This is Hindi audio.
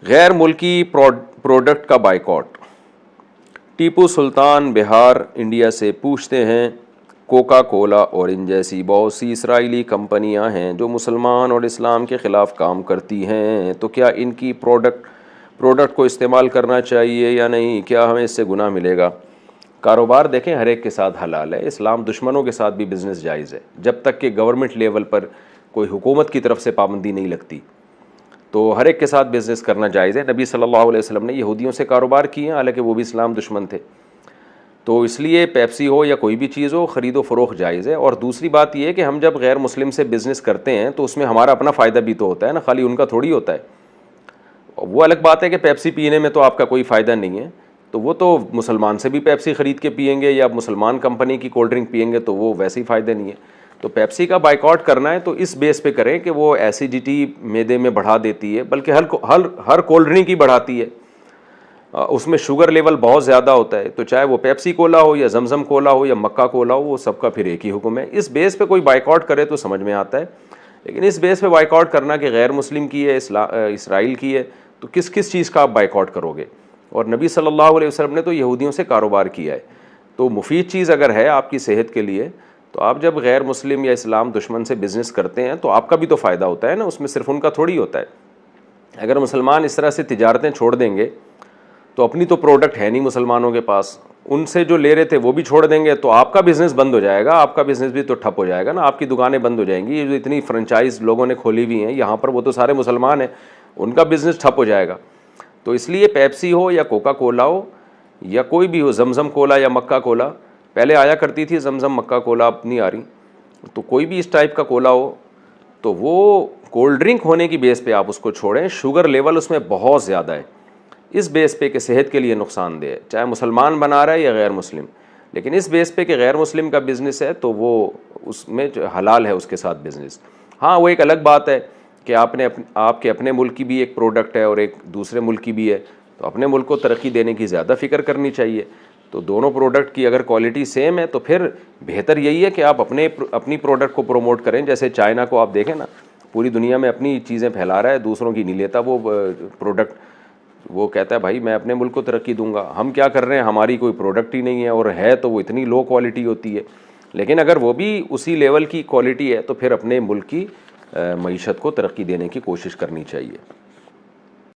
गैर मुल्की प्रोडक्ट का बाइकॉट। टीपू सुल्तान बिहार इंडिया से पूछते हैं, कोका कोला और इन जैसी बहुत सी इसराइली कंपनियां हैं जो मुसलमान और इस्लाम के ख़िलाफ़ काम करती हैं, तो क्या इनकी प्रोडक्ट को इस्तेमाल करना चाहिए या नहीं? क्या हमें इससे गुनाह मिलेगा? कारोबार देखें, हर एक के साथ हलाल है। इस्लाम दुश्मनों के साथ भी बिज़नेस जायज़ है, जब तक कि गवर्नमेंट लेवल पर कोई हुकूमत की तरफ से पाबंदी नहीं लगती। तो हर एक के साथ बिज़नेस करना जायज़ है। नबी सल्लल्लाहु अलैहि वसल्लम ने यहूदियों से कारोबार किए, हालांकि वो भी इस्लाम दुश्मन थे। तो इसलिए पेप्सी हो या कोई भी चीज़ हो, ख़रीदो फ़रोख्त जायज़ है। और दूसरी बात यह है कि हम जब गैर मुस्लिम से बिज़नेस करते हैं तो उसमें हमारा अपना फ़ायदा भी तो होता है ना, खाली उनका थोड़ी होता है। वो अलग बात है कि पेप्सी पीने में तो आपका कोई फ़ायदा नहीं है, तो वो तो मुसलमान से भी पेप्सी ख़रीद के पियेंगे या मुसलमान कंपनी की कोल्ड ड्रिंक पियेंगे, तो वो वैसे ही फ़ायदा नहीं है। तो पेप्सी का बाइकआउट करना है तो इस बेस पे करें कि वो एसिडिटी मैदे में बढ़ा देती है, बल्कि हर कोल्ड ड्रिंक ही बढ़ाती है। उसमें शुगर लेवल बहुत ज़्यादा होता है, तो चाहे वो पेप्सी कोला हो या जमजम कोला हो या मक्का कोला हो, वो सबका फिर एक ही हुक्म है। इस बेस पे कोई बाइकआउट करे तो समझ में आता है, लेकिन इस बेस पे बाइकआउट करना कि गैर मुस्लिम की है, इसराइल की है, तो किस किस चीज़ का आप बाइकआउट करोगे? और नबी सल्लल्लाहु अलैहि वसल्लम ने तो यहूदियों से कारोबार किया है। तो मुफीद चीज़ अगर है आपकी सेहत के लिए, तो आप जब गैर मुस्लिम या इस्लाम दुश्मन से बिज़नेस करते हैं तो आपका भी तो फ़ायदा होता है ना, उसमें सिर्फ उनका थोड़ी होता है। अगर मुसलमान इस तरह से तिजारतें छोड़ देंगे तो अपनी तो प्रोडक्ट है नहीं मुसलमानों के पास, उनसे जो ले रहे थे वो भी छोड़ देंगे, तो आपका बिज़नेस बंद हो जाएगा, आपका बिज़नेस भी तो ठप हो जाएगा ना, आपकी दुकानें बंद हो जाएंगी। ये जो इतनी फ्रेंचाइज लोगों ने खोली हुई हैं यहाँ पर, वो तो सारे मुसलमान हैं, उनका बिज़नेस ठप हो जाएगा। तो इसलिए पेप्सी हो या कोका कोला हो या कोई भी हो, जमजम कोला या मक्का कोला, पहले आया करती थी जमजम मक्का कोला, अब नहीं आ रही, तो कोई भी इस टाइप का कोला हो तो वो कोल्ड ड्रिंक होने की बेस पे आप उसको छोड़ें। शुगर लेवल उसमें बहुत ज़्यादा है, इस बेस पे कि सेहत के लिए नुकसानदेह है, चाहे मुसलमान बना रहा है या गैर मुस्लिम। लेकिन इस बेस पे कि गैर मुस्लिम का बिज़नेस है तो वो उसमें जो हलाल है उसके साथ बिज़नेस। हाँ, वो एक अलग बात है कि आपके अपने मुल्क की भी एक प्रोडक्ट है और एक दूसरे मुल्क की भी है, तो अपने मुल्क को तरक्की देने की ज़्यादा फ़िक्र करनी चाहिए। तो दोनों प्रोडक्ट की अगर क्वालिटी सेम है तो फिर बेहतर यही है कि आप अपनी प्रोडक्ट को प्रोमोट करें। जैसे चाइना को आप देखें ना, पूरी दुनिया में अपनी चीज़ें फैला रहा है, दूसरों की नहीं लेता वो प्रोडक्ट। वो कहता है भाई मैं अपने मुल्क को तरक्की दूंगा। हम क्या कर रहे हैं, हमारी कोई प्रोडक्ट ही नहीं है, और है तो वो इतनी लो क्वालिटी होती है। लेकिन अगर वो भी उसी लेवल की क्वालिटी है तो फिर अपने मुल्क की मईशत को तरक्की देने की कोशिश करनी चाहिए।